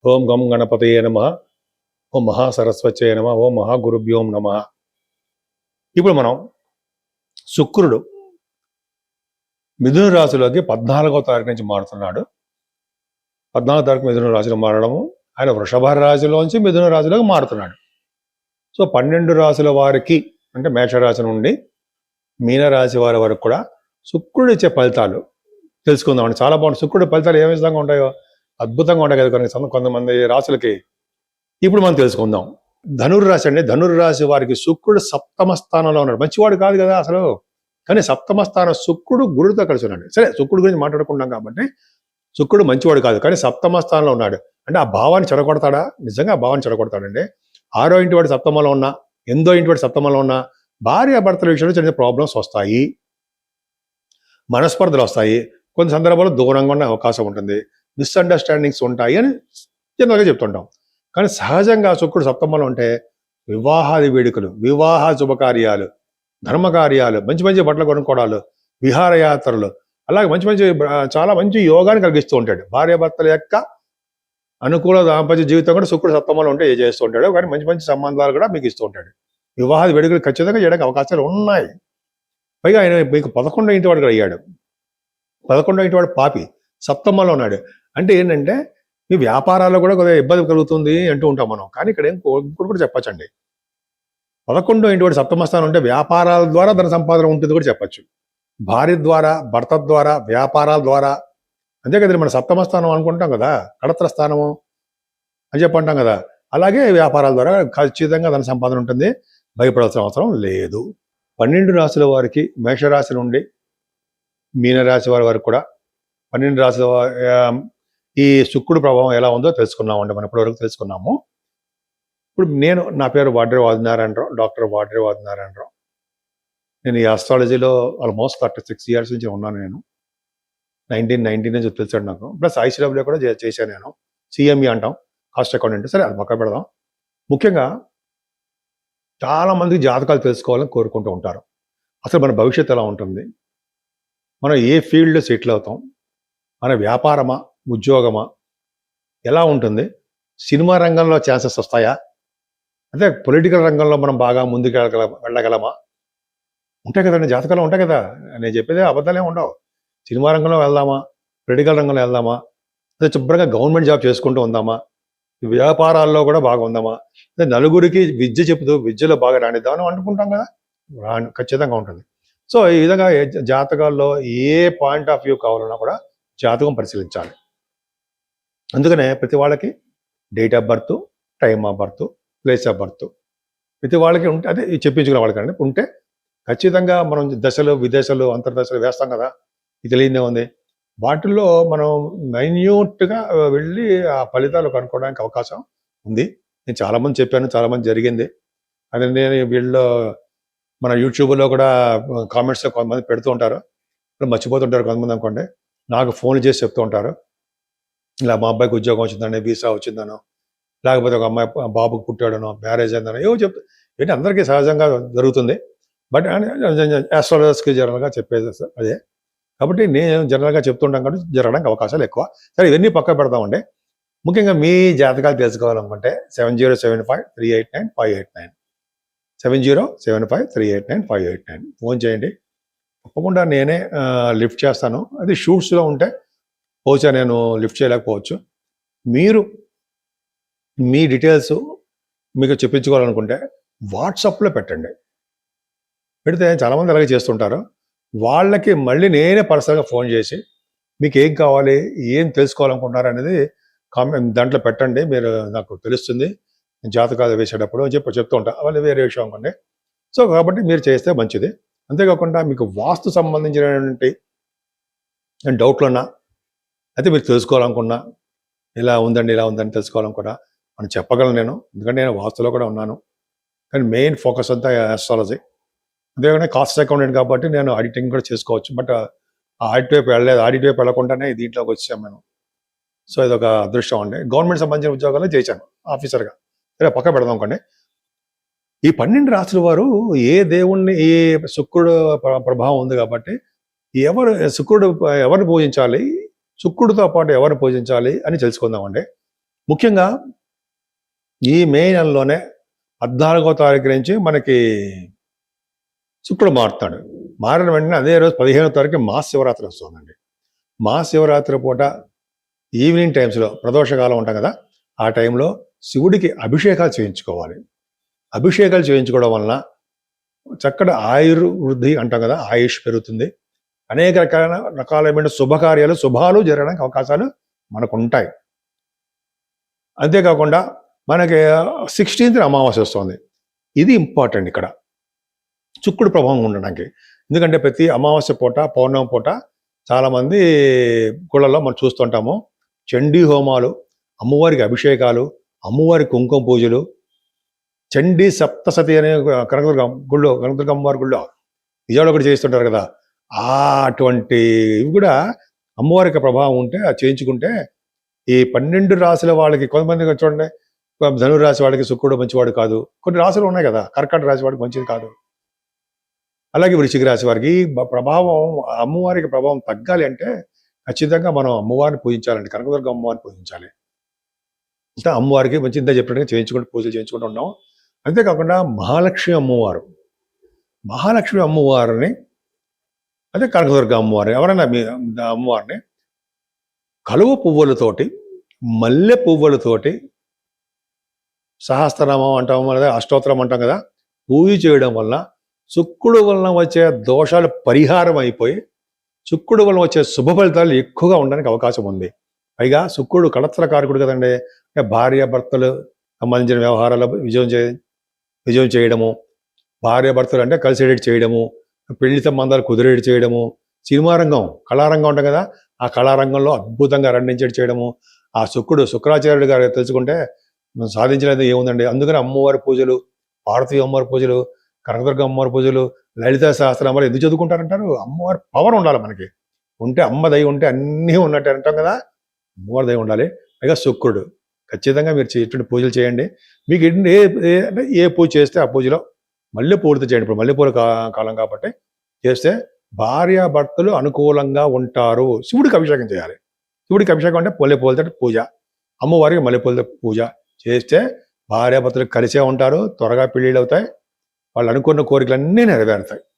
ఓం గం గణపతయే నమః. ఓం మహాసరస్వత్యై నమః. ఓం మహాగురుభ్యోం నమః. ఇప్పుడు మనం శుక్రుడు మిథున రాశిలోకి 14వ తారీఖు నుంచి మారుతున్నాడు. 14వ తారీఖు మిథున రాశిలో మారడము, ఆయన వృషభ రాశిలోంచి మిథున రాశిలోకి మారుతున్నాడు. సో 12 రాశుల వారికి, అంటే మేషరాశి నుండి మీనరాశి వారి వరకు కూడా శుక్రుడు ఇచ్చే ఫలితాలు తెలుసుకుందామండి. చాలా బాగుంటుంది. శుక్రుడి ఫలితాలు ఏ విధంగా ఉంటాయో అద్భుతంగా ఉంటాయి కదా కొంతమంది రాశులకి. ఇప్పుడు మనం తెలుసుకుందాం. ధనుర్రాశి అండి. ధనుర్రాశి వారికి శుక్రుడు సప్తమ స్థానంలో ఉన్నాడు. మంచివాడు కాదు కదా అసలు, కానీ సప్తమ స్థానం శుక్రుడు గురుడితో కలిసి ఉన్నాడు. సరే, శుక్రుడు గురించి మాట్లాడుకుంటాం కాబట్టి శుక్రుడు మంచివాడు కాదు, కానీ సప్తమ స్థానంలో ఉన్నాడు. అంటే ఆ భావాన్ని చెడగొడతాడా? నిజంగా ఆ భావాన్ని చెడగొడతాడండి. 6వ ఇంటి వాడు సప్తమంలో ఉన్నా, 8వ ఇంటి వాడు సప్తమంలో ఉన్నా భార్యాభర్తల విషయంలో చిన్న ప్రాబ్లమ్స్ వస్తాయి, మనస్పర్ధలు వస్తాయి, కొన్ని సందర్భాల్లో దూరంగా ఉన్న అవకాశం ఉంటుంది, మిస్అండర్స్టాండింగ్స్ ఉంటాయి అని జనరల్గా చెప్తుంటాం. కానీ సహజంగా శుక్రుడు సప్తమంలో ఉంటే వివాహాది వేడుకలు, వివాహ శుభకార్యాలు, ధర్మకార్యాలు, మంచి మంచి బట్టలు కొనుక్కోవడాలు, విహారయాత్రలు, అలాగే మంచి మంచి చాలా మంచి యోగాన్ని కలిగిస్తూ ఉంటాడు. భార్యాభర్తల యొక్క అనుకూల దాంపత్య జీవితం కూడా శుక్రుడు సప్తమంలో ఉంటే చేస్తూ ఉంటాడు. కానీ మంచి మంచి సంబంధాలు కూడా మీకు ఇస్తూ ఉంటాడు. వివాహాది వేడుకలు ఖచ్చితంగా చేయడానికి అవకాశాలు ఉన్నాయి. పైగా ఆయన మీకు 11వ ఇంటి వాడు కూడా అయ్యాడు. 11వ ఇంటి వాడు పాపి, సప్తమంలో ఉన్నాడు. అంటే ఏంటంటే మీ వ్యాపారాల్లో కూడా కొద్దిగా ఇబ్బంది కలుగుతుంది అంటూ ఉంటాం మనం. కానీ ఇక్కడ ఇంకోటి కూడా చెప్పచ్చండి. 11వ ఇంటి వాడు సప్తమ స్థానం ఉంటే వ్యాపారాల ద్వారా ధన సంపాదన ఉంటుంది కూడా చెప్పచ్చు. భార్య ద్వారా, భర్త ద్వారా, వ్యాపారాల ద్వారా, అంతే కదండి. మన సప్తమ స్థానం అనుకుంటాం కదా, కడత్ర స్థానము అని చెప్పి అంటాం కదా. అలాగే వ్యాపారాల ద్వారా ఖచ్చితంగా ధన సంపాదన ఉంటుంది, భయపడాల్సిన అవసరం లేదు. 12 రాశుల వారికి, మేషరాశి నుండి మీనరాశి వారి వరకు కూడా 12 రాశుల ఈ శుక్రుడు ప్రభావం ఎలా ఉందో తెలుసుకున్నామండి. మనం ఇప్పటివరకు తెలుసుకున్నాము. ఇప్పుడు నా పేరు వాడ్రే వాదినారాయణరావు, డాక్టర్ వాడ్రే వాదినారాయణరావు. నేను ఈ ఆస్ట్రాలజీలో ఆల్మోస్ట్ 36 ఇయర్స్ నుంచి ఉన్నాను. నేను 1990 నుంచి తెలిసాడు నాకు. ప్లస్ ఐసీడబ్ల్యూ కూడా చేశాను నేను. సిఎంఈ అంటాం, కాస్ట్ అకౌంటెంట్. సరే, అది పక్క పెడదాం. ముఖ్యంగా చాలా మందికి జాతకాలు తెలుసుకోవాలని కోరుకుంటూ ఉంటారు. అసలు మన భవిష్యత్తు ఎలా ఉంటుంది, మనం ఏ ఫీల్డ్లో సెటిల్ అవుతాం, మన వ్యాపారమా, ఉద్యోగమా, ఎలా ఉంటుంది, సినిమా రంగంలో ఛాన్సెస్ వస్తాయా, అంటే పొలిటికల్ రంగంలో మనం బాగా ముందుకు వెళ్ళగలమా, ఉంటాయి కదండి. జాతకాలు ఉంటాయి కదా. నేను చెప్పేది అబద్ధాలే ఉండవు. సినిమా రంగంలో వెళ్దామా, పొలిటికల్ రంగంలో వెళ్దామా, అదే శుభ్రంగా గవర్నమెంట్ జాబ్ చేసుకుంటూ ఉందామా, వ్యాపారాల్లో కూడా బాగా ఉందామా, అదే నలుగురికి విద్య చెబుతూ విద్యలో బాగా రానిద్దామని అనుకుంటాం కదా. ఖచ్చితంగా ఉంటుంది. సో ఈ విధంగా జాతకాల్లో ఏ పాయింట్ ఆఫ్ వ్యూ కావాలన్నా కూడా జాతకం పరిశీలించాలి. అందుకనే ప్రతి వాళ్ళకి date of birth, time of birth, place of birth ప్రతి వాళ్ళకి ఉంటే, అదే చెప్పించుకునే వాళ్ళకండి ఉంటే ఖచ్చితంగా మనం దశలు, విదేశాలు, అంతర్దశలు వేస్తాం కదా. ఇది తెలియదే ఉంది. వాటిల్లో మనం మైన్యూట్గా వెళ్ళి ఆ ఫలితాలు కనుక్కోవడానికి అవకాశం ఉంది. నేను చాలామంది చెప్పాను, చాలామంది జరిగింది. అని నేను వీళ్ళు మన యూట్యూబ్లో కూడా కామెంట్స్లో కొంతమంది పెడుతూ ఉంటారు, మర్చిపోతుంటారు కొంతమంది అనుకోండి. నాకు ఫోన్లు చేసి చెప్తూ ఉంటారు, ఇలా మా అబ్బాయికి ఉద్యోగం వచ్చిందనో, వీసా వచ్చిందనో, లేకపోతే ఒక అమ్మాయి బాబుకు పుట్టాడనో, మ్యారేజ్ అయిందనో, ఏవో చెప్తా. ఏంటి అందరికీ సహజంగా జరుగుతుంది. బట్ ఆస్ట్రాలజర్స్కి జనరల్గా చెప్పేది అదే. కాబట్టి నేను జనరల్గా చెప్తుంటాం కాబట్టి జరగడానికి అవకాశాలు ఎక్కువ. సరే, ఇవన్నీ పక్క పెడతామండి. ముఖ్యంగా మీ జాతకాలు తెలుసుకోవాలనుకుంటే 7075389589 7075389589 ఫోన్ చేయండి. తప్పకుండా నేనే లిఫ్ట్ చేస్తాను. అది షూట్స్లో ఉంటే బహుశా నేను లిఫ్ట్ చేయలేకపోవచ్చు. మీరు మీ డీటెయిల్స్ మీకు చెప్పించుకోవాలనుకుంటే వాట్సాప్లో పెట్టండి. పెడితే చాలామంది అలాగే చేస్తుంటారు. వాళ్ళకి మళ్ళీ నేనే పర్సనల్గా ఫోన్ చేసి మీకు ఏం కావాలి, ఏం తెలుసుకోవాలనుకుంటున్నారు అనేది కామెంట్ దాంట్లో పెట్టండి. మీరు నాకు తెలుస్తుంది జాతకాలు వేసేటప్పుడు చెప్తూ ఉంటాను. అవన్నీ వేరే విషయం అనుకోండి. సో కాబట్టి మీరు చేస్తే మంచిది. అంతేకాకుండా మీకు వాస్తు సంబంధించినటువంటి డౌట్లున్నా, అయితే మీరు తెలుసుకోవాలనుకున్నా, ఇలా ఉందండి, ఇలా ఉందని తెలుసుకోవాలనుకున్నా మనం చెప్పగలను నేను. ఎందుకంటే నేను వాస్తులో కూడా ఉన్నాను. కానీ మెయిన్ ఫోకస్ అంతా ఆస్ట్రాలజీ. అంతేగానే కాస్ట్ అకౌంటెంట్ కాబట్టి నేను ఆడిటింగ్ కూడా చేసుకోవచ్చు. బట్ ఆ ఆడిట్ వైపు వెళ్ళలేదు. ఆడిట్ వైపు వెళ్ళకుండానే దీంట్లోకి వచ్చాము మేము. సో ఇదొక అదృష్టం అండి. గవర్నమెంట్ సంబంధించిన ఉద్యోగాలు చేశాను ఆఫీసర్గా. సరే, పక్క పెడదాం అనుకోండి. ఈ 12 రాశుల వారు ఏ దేవుణ్ణి, ఏ శుక్రుడు ప్రభావం ఉంది కాబట్టి శుక్రుడు ఎవరిని పూజించాలి, శుక్రుడితో పాటు ఎవరిని పూజించాలి అని తెలుసుకుందామండి. ముఖ్యంగా ఈ మే నెలలోనే 14వ తారీఖు నుంచి మనకి శుక్రుడు మారుతాడు. మారిన వెంటనే అదే రోజు 15వ తారీఖు మహాశివరాత్రి వస్తుందండి. మహాశివరాత్రి పూట ఈవినింగ్ టైమ్స్లో ప్రదోషకాలం ఉంటాం కదా, ఆ టైంలో శివుడికి అభిషేకాలు చేయించుకోవాలి. అభిషేకాలు చేయించుకోవడం వలన చక్కటి ఆయుర్వృద్ధి అంటాం కదా, ఆయుష్ పెరుగుతుంది. అనేక రకాలైన శుభాలు జరగడానికి అవకాశాలు మనకు ఉంటాయి. అంతేకాకుండా మనకి 16th అమావాస్య వస్తుంది. ఇది ఇంపార్టెంట్ ఇక్కడ శుక్రుడు ప్రభావం ఉండడానికి. ఎందుకంటే ప్రతి అమావాస్య పూట, పౌర్ణమి పూట చాలామంది గుళ్ళల్లో మనం చూస్తుంటాము చండీ హోమాలు, అమ్మవారికి అభిషేకాలు, అమ్మవారి కుంకుమ పూజలు, చండీ సప్తసతి అనే కనకదుర్గ అమ్మవారి గుళ్ళో విజయవాడ కూడా చేస్తుంటారు కదా. అటువంటి ఇవి కూడా అమ్మవారికి ప్రభావం ఉంటే అది చేయించుకుంటే ఈ 12 రాశుల వాళ్ళకి, కొంతమంది చూడండి ధనురాశి వాడికి శుక్రుడు మంచివాడు కాదు, కొన్ని రాశులు ఉన్నాయి కదా, కర్కాటక రాశి వాడికి మంచిది కాదు. అలాగే వృశ్చిక రాశి వారికి ప్రభావం, అమ్మవారికి ప్రభావం తగ్గాలి అంటే ఖచ్చితంగా మనం అమ్మవారిని పూజించాలండి, కనకదుర్గ అమ్మవారిని పూజించాలి. ఇంకా అమ్మవారికి మంచి ఇంత చెప్పినట్టుగా చేయించుకుంటూ పూజలు చేయించుకుంటూ ఉన్నాం. అంతేకాకుండా మహాలక్ష్మి అమ్మవారిని అదే కనకదుర్గ అమ్మవారిని ఎవరైనా మీ అమ్మవారిని కలువ పువ్వులతోటి, మల్లె పువ్వులతోటి, సహస్రనామం అంటాం లేదా అష్టోత్తరం అంటాం కదా, పూజ చేయడం వలన శుక్రుడు వలన వచ్చే దోషాలు పరిహారం అయిపోయి శుక్రుడు వలన వచ్చే శుభ ఫలితాలు ఎక్కువగా ఉండడానికి అవకాశం ఉంది. పైగా శుక్రుడు కళత్రకారకుడు కదండి. అంటే భార్యాభర్తలు సంబంధించిన వ్యవహారాలు విజయం చేయడము, భార్యాభర్తలు అంటే కలిసేటట్టు చేయడము, పెళ్లి సంబంధాలు కుదిరేటి చేయడము, సినిమా రంగం, కళారంగం ఉంటాం కదా, ఆ కళారంగంలో అద్భుతంగా రండించేటి చేయడము. ఆ శుక్రాచార్యుడు గారు తెలుసుకుంటే సాధించలేదు ఏముందండి. అందుకని అమ్మవారి పూజలు, పార్వతీ అమ్మవారి పూజలు, కనకదుర్గ అమ్మవారి పూజలు, లలిత సహస్రనామాలు ఎందుకు చదువుకుంటారంటారు? అమ్మవారి పవర్ ఉండాలి మనకి. ఉంటే అమ్మ దయ ఉంటే అన్నీ ఉన్నట్టు అంటాం కదా, అమ్మవారి దయ ఉండాలి. పైగా శుక్రుడు ఖచ్చితంగా మీరు ఇటువంటి పూజలు చేయండి. మీకు ఏ పూజ చేస్తే ఆ పూజలో మళ్ళీ పూర్తి చేయండి. ఇప్పుడు మల్లెపూల కాలం కాబట్టి చేస్తే భార్యాభర్తలు అనుకూలంగా ఉంటారు. శివుడికి అభిషేకం చేయాలి. శివుడికి అభిషేకం అంటే మల్లెపూలతో పూజ, అమ్మవారికి మల్లెపూలతో పూజ చేస్తే భార్యాభర్తలు కలిసే ఉంటారు, త్వరగా పెళ్ళిళ్ళు అవుతాయి, వాళ్ళు అనుకున్న కోరికలన్నీ నెరవేరుతాయి.